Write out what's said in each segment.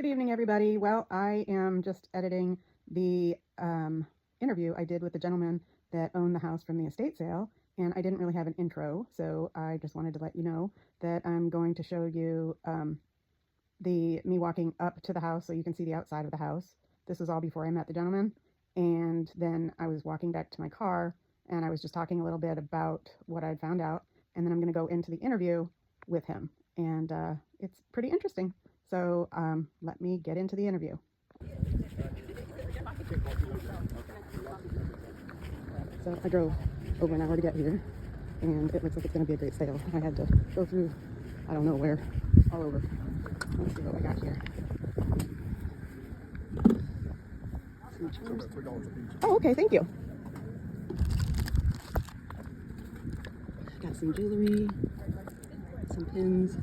Good evening, everybody. Well, I am just editing the interview I did with the gentleman that owned the house from the estate sale, and I didn't really have an intro, so I just wanted to let you know that I'm going to show you me walking up to the house so you can see the outside of the house. This was all before I met the gentleman, and then I was walking back to my car, and I was just talking a little bit about what I'd found out, and then I'm going to go into the interview with him, and it's pretty interesting. So let me get into the interview. So I drove over an hour to get here, and it looks like it's going to be a great sale. I had to go through, I don't know where, all over. Let's see what I got here. Oh, okay, thank you. Got some jewelry, some pins.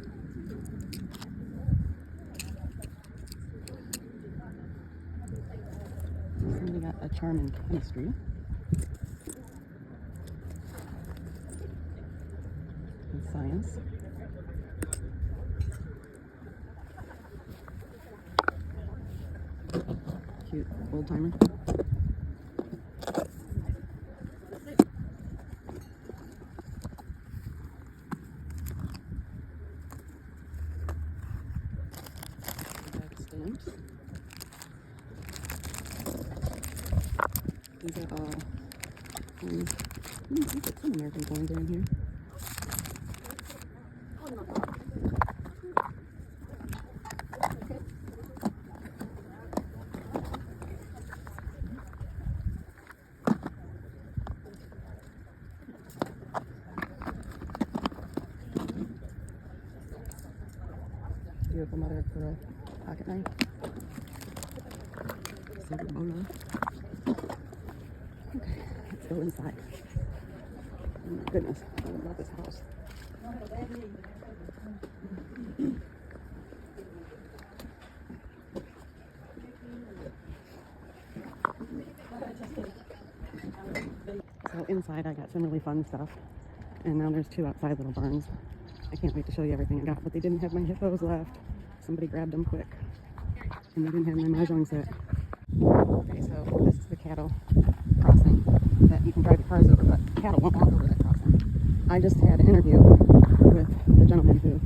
Somebody got a charm in chemistry. And science. Cute old timer. Stamps. These are all I think some American coins are in here. Beautiful mother of pearl pocket knife. Silver bolo. Okay, let's go inside. Oh my goodness, I love this house. So inside I got some really fun stuff, and now there's two outside little barns. I can't wait to show you everything I got, but they didn't have my hippos left. Somebody grabbed them quick, and they didn't have my mahjong set. Okay, so this is the cattle crossing that you can drive your cars over, but cattle won't walk over that crossing. I just had an interview with the gentleman who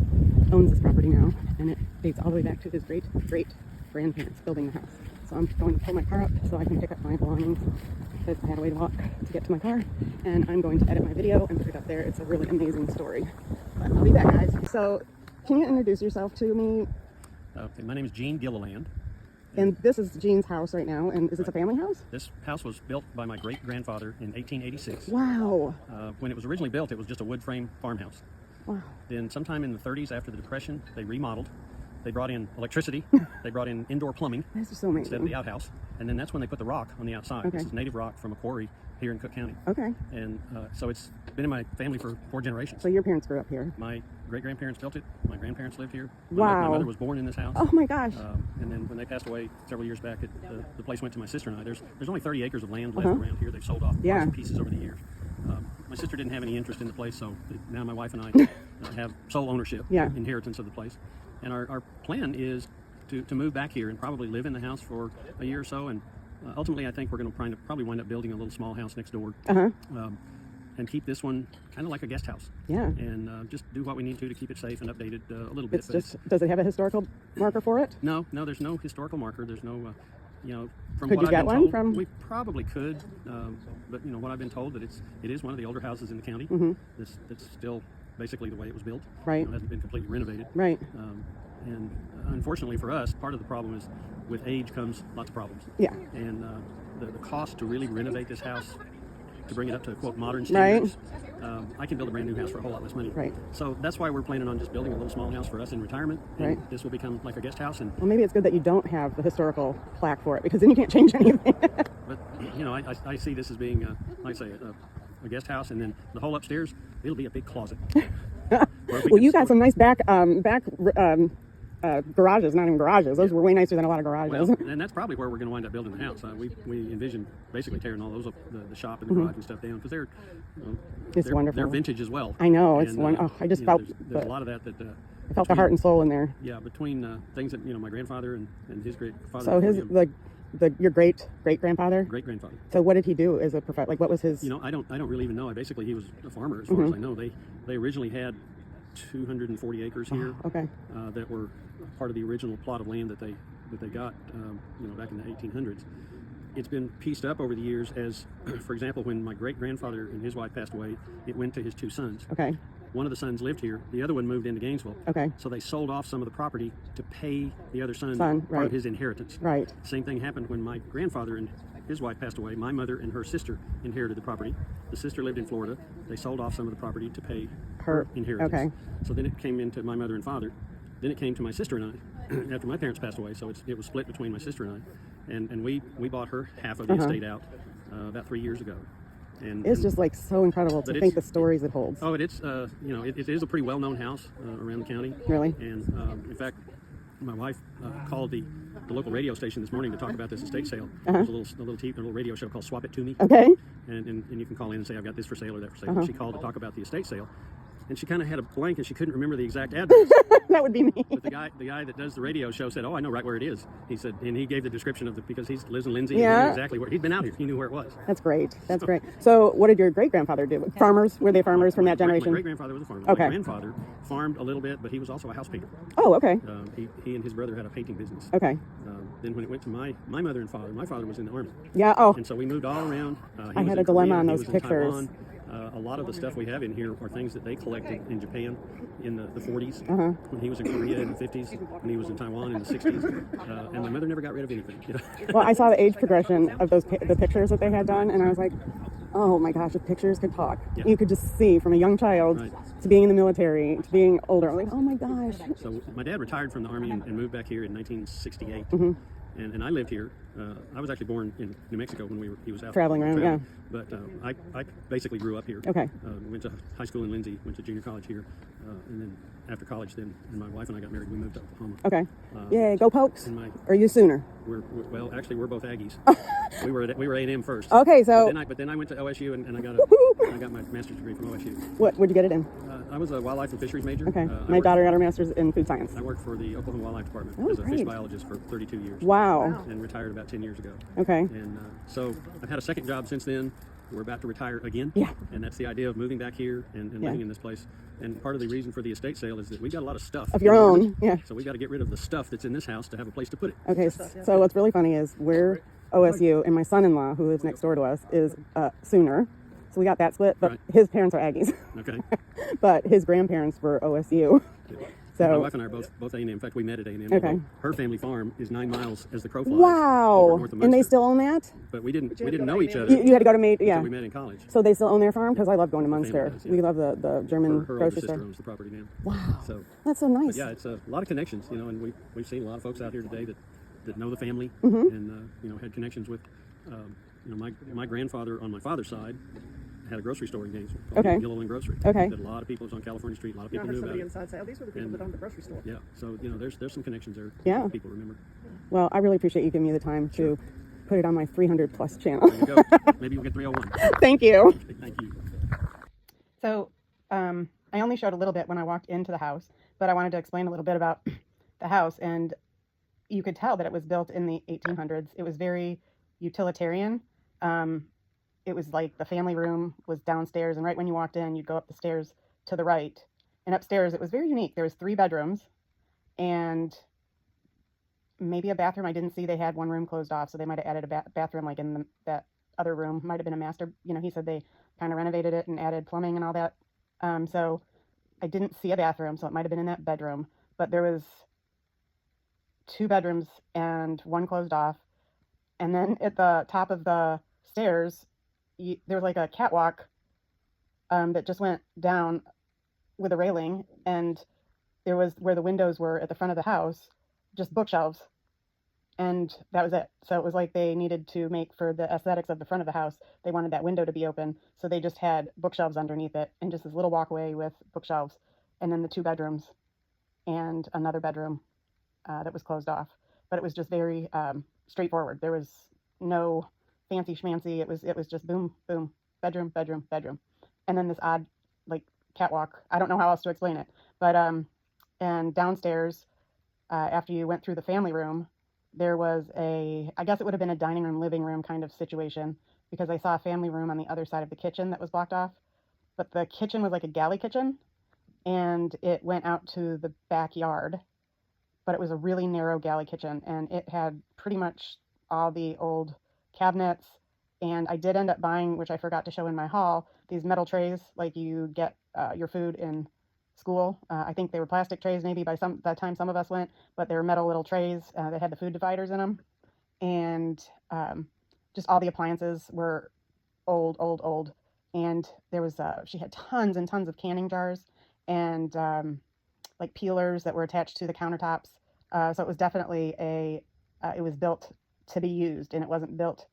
owns this property now, and it dates all the way back to his great-great-grandparents building the house. So I'm going to pull my car up so I can pick up my belongings, because I had a way to walk to get to my car, and I'm going to edit my video and put it up there. It's a really amazing story. But I'll be back, guys. So can you introduce yourself to me? Okay, my name is Gene Gilliland. And this is Gene's house right now, and is this a family house? This house was built by my great-grandfather in 1886. Wow. When it was originally built, it was just a wood frame farmhouse. Wow. Then sometime in the 30s, after the Depression, they remodeled. They brought in electricity. They brought in indoor plumbing This is so amazing. instead of the outhouse. And then that's when they put the rock on the outside. Okay. This is native rock from a quarry here in Cook County. Okay. And so it's been in my family for 4 generations. So your parents grew up here? My great-grandparents built it. My grandparents lived here. Wow. My mother was born in this house. Oh my gosh. And then when they passed away several years back, the place went to my sister and I. There's only 30 acres of land left around here. They've sold off lots of pieces over the years. My sister didn't have any interest in the place, so now my wife and I have sole ownership, inheritance of the place. And our plan is to move back here and probably live in the house for a year or so. And ultimately, I think we're going to probably wind up building a little small house next door. And keep this one kind of like a guest house. Yeah. And just do what we need to keep it safe and updated a little bit. Does it have a historical marker for it? No, there's no historical marker. There's no, from could what you get I've been one told, from? we probably could, but what I've been told that it is one of the older houses in the county. It's still basically the way it was built. Right. It hasn't been completely renovated. Right. And unfortunately for us, part of the problem is with age comes lots of problems. Yeah. And the cost to really renovate this house, to bring it up to quote modern standards, I can build a brand new house for a whole lot less money. Right. So that's why we're planning on just building a little small house for us in retirement. And Right. this will become like a guest house. And Well, maybe it's good that you don't have the historical plaque for it, because then you can't change anything. but I see this as being like I say a guest house, and then the whole upstairs it'll be a big closet. Well, you got some nice back garages, not even garages. Those were way nicer than a lot of garages. Well, and that's probably where we're going to wind up building the house. We envision basically tearing all those up, the shop and the garage and stuff down, because It's wonderful. They're vintage as well. I know, it's And, one. Oh, I just you know, felt there's a lot of that I felt the heart and soul in there. yeah, between things that my grandfather and his great father. So his your great grandfather. great grandfather. So what did he do as a profession? Like, what was his? I don't really even know. Basically, he was a farmer, as far as I know. They originally had 240 acres here. Okay. That were part of the original plot of land that they got back in the 1800s. It's been pieced up over the years as, for example, when my great grandfather and his wife passed away, it went to his two sons. Okay. One of the sons lived here. The other one moved into Gainesville. Okay. So they sold off some of the property to pay the other son part right. of his inheritance. Right. Same thing happened when my grandfather and his wife passed away. My mother and her sister inherited the property. The sister lived in Florida. They sold off some of the property to pay her inheritance. Okay. So then it came into my mother and father. Then it came to my sister and I after my parents passed away. So it was split between my sister and I. And we bought her half of the estate out about 3 years ago. And it's just like so incredible to think the stories it holds. Oh, it is a pretty well-known house around the county. Really? And in fact, my wife called the local radio station this morning to talk about this estate sale. There's a little radio show called Swap It To Me. Okay. And you can call in and say, I've got this for sale or that for sale. And she called to talk about the estate sale. And she kind of had a blank and she couldn't remember the exact address. That would be me. But the guy that does the radio show said, "Oh, I know right where it is." He said, and he gave the description of because he lives in Lindsay. Yeah. And he knew exactly where he'd been out here. He knew where it was. That's great. That's great. So, what did your great grandfather do? Farmers? Were they farmers from that generation? My great grandfather was a farmer. Okay. My grandfather farmed a little bit, but he was also a house painter. Oh, okay. He and his brother had a painting business. Okay. Then when it went to my mother and father, my father was in the army. Yeah. Oh. And so we moved all around. I had a dilemma on those pictures. Taiwan. A lot of the stuff we have in here are things that they collected in Japan in the 40s, when he was in Korea in the 50s, when he was in Taiwan in the 60s, and my mother never got rid of anything. Well, I saw the age progression of the pictures that they had done, and I was like, oh my gosh, if pictures could talk. Yeah. You could just see from a young child to being in the military to being older. I'm like, oh my gosh. So my dad retired from the Army and moved back here in 1968. And I lived here. I was actually born in New Mexico when he was out traveling around. Yeah. But I basically grew up here. Okay. Went to high school in Lindsay, went to junior college here, and then after college, and my wife and I got married. We moved to Oklahoma. Okay. Yay, go Pokes! And Or you Sooner? Well, actually, we're both Aggies. we were A&M first. Okay, so But then I went to OSU and I got my master's degree from OSU. What'd you get it in? I was a wildlife and fisheries major. Okay. My daughter got her master's in food science. I worked for the Oklahoma Wildlife Department as a great. fish biologist for 32 years. Wow. And retired about 10 years ago. Okay. And so I've had a second job since then. We're about to retire again. Yeah. And that's the idea of moving back here and living in this place. And part of the reason for the estate sale is that we got a lot of stuff. Of your own, yeah. So we got to get rid of the stuff that's in this house to have a place to put it. Okay, so what's really funny is we're OSU, and my son-in-law, who lives next door to us, is Sooner. So we got that split, but his parents are Aggies. Okay. But his grandparents were OSU. So my wife and I are both A&M. In fact, we met at A&M. Okay. Her family farm is 9 miles as the crow flies. Wow. Over north of And they Munster. still own that? But we didn't know each other. You had to go to May, yeah. until we met in college. So they still own their farm? Because I love going to family Munster. does, yeah. We love the German Her older grocery sister store. owns the property now. Wow. So That's so nice. yeah, it's a lot of connections, and we've seen a lot of folks out here today that know the family Mm-hmm. and had connections with my grandfather on my father's side had a grocery store in Gainesville called Okay. Gilliland Grocery. Okay. That a lot of people, it was on California Street, a lot of people knew about it. inside say, oh, these were the people that owned the grocery store. Yeah, so there's some connections there. Yeah. that people remember. Well, I really appreciate you giving me the time to put it on my 300 plus channel. There you go. Maybe you'll get 301. Thank you. Thank you. So I only showed a little bit when I walked into the house, but I wanted to explain a little bit about the house. And you could tell that it was built in the 1800s. It was very utilitarian. It was like the family room was downstairs, and right when you walked in, you'd go up the stairs to the right. And upstairs, it was very unique. There was 3 bedrooms and maybe a bathroom. I didn't see they had one room closed off, so they might have added a bathroom like in that other room. Might have been a master. He said they kind of renovated it and added plumbing and all that. So I didn't see a bathroom, so it might have been in that bedroom. But there was 2 bedrooms and one closed off. And then at the top of the stairs, there was like a catwalk that just went down with a railing, and there was where the windows were at the front of the house, just bookshelves, and that was it. So it was like they needed to make, for the aesthetics of the front of the house, they wanted that window to be open, so they just had bookshelves underneath it and just this little walkway with bookshelves, and then the 2 bedrooms and another bedroom that was closed off, but it was just very straightforward. There was no fancy schmancy. It was just boom, boom, bedroom, bedroom, bedroom, and then this odd like catwalk. I don't know how else to explain it, but and downstairs, after you went through the family room, there was I guess it would have been a dining room, living room kind of situation, because I saw a family room on the other side of the kitchen that was blocked off. But the kitchen was like a galley kitchen, and it went out to the backyard. But it was a really narrow galley kitchen, and it had pretty much all the old cabinets. And I did end up buying, which I forgot to show in my haul, these metal trays like you get your food in school. I think they were plastic trays maybe by that time some of us went, but they were metal little trays that had the food dividers in them. And just all the appliances were old, old, old. And there was she had tons and tons of canning jars and like peelers that were attached to the countertops. So it was definitely it was built to be used, and it wasn't built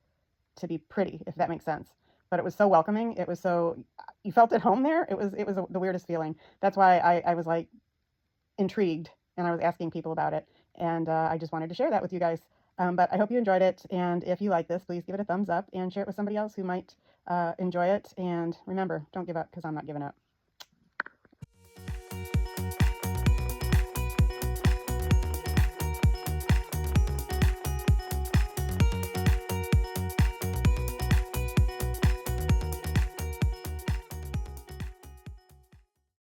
to be pretty, if that makes sense. But it was so welcoming. It was so, you felt at home there. It was the weirdest feeling. That's why I was like intrigued, and I was asking people about it. And I just wanted to share that with you guys. But I hope you enjoyed it. And if you like this, please give it a thumbs up and share it with somebody else who might enjoy it. And remember, don't give up, because I'm not giving up.